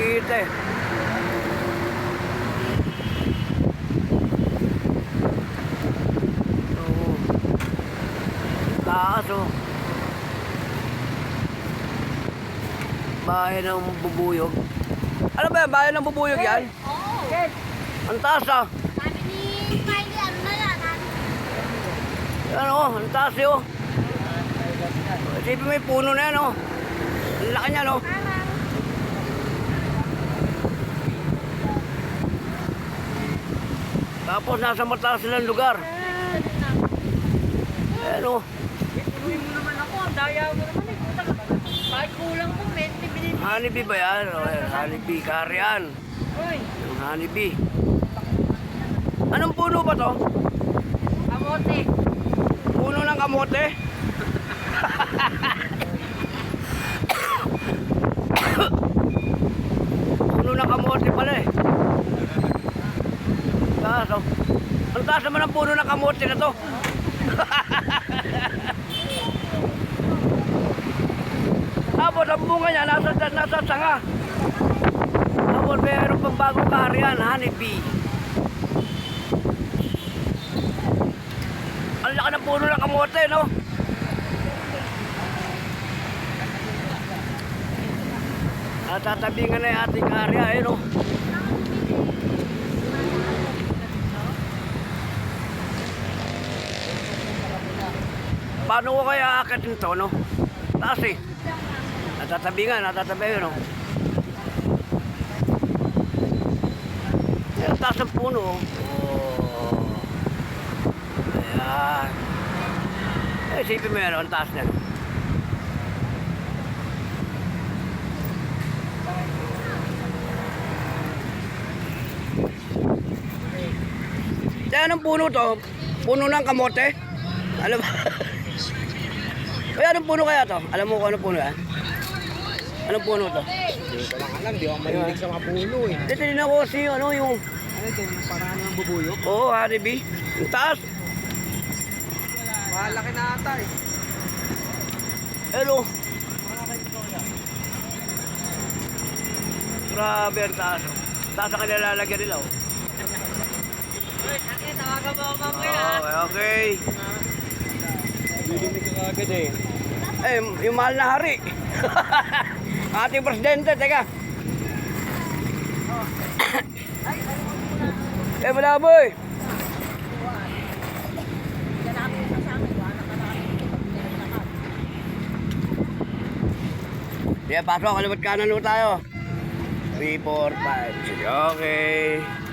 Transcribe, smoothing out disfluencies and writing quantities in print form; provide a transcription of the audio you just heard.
kita eh. Oo. Taas oh. Bahay ng bubuyog. Ano ba yan? Bahay ng bubuyog yan? Oo. Ang taas ah. Sabi ni Kylie, ano na yan? Yan oh, ang taas eh oh. Isipin mo yung puno na yan oh. Ang laki niyan oh. Tapos nasa mataas silang lugar. Ayan oh. Ipunuin mo naman ako, ang daya mo naman eh. Kahit kulang ko, 20 binibigay. Honeybee ba yan? O, yan, honeybee, karian. Uy, Yung honeybee. Anong puno ba to? kamote. Puno ng kamote? Puno ng kamote pala eh. Taas oh. Ang taas naman ang puno ng kamote na to. Tapos ang bunga niya nasa sanga. Tapos mayroon pang bagong karian, honeybee. Ang laki ng puno ng kamote, no? Tatabingan na yung ating area, eh, no? Paano ko kaya akitin to, no? Taas eh. Natatabingan, no? Ang taas ng puno, oh. Ayan. Eh, isipin mo yan, ang taas niyan. Kaya anong puno to? Puno ng kamote? Alam ba? Kaya anong puno kaya to? Alam mo kung anong puno yan? Anong puno to? Hindi ko lang alam, di ako mahilig sa mga puno eh. Titignan ko kasi ano yung... Ano ito, yung parang ng bubuyog? Oo, honeybee. Yung taas. Malaki na ata eh. Hello. Grabe ang taas. Taas ang kanilalagyan nila oh. Uy, sakit, tawagan mo ako mamaya. Okay. Lilimig ka agad eh. Eh, yung mahal na hari. Ating presidente, teka. Eh, malaboy. Sige, pasok. Kalimat kanan tayo. 3, 4, 5. Sige, okay.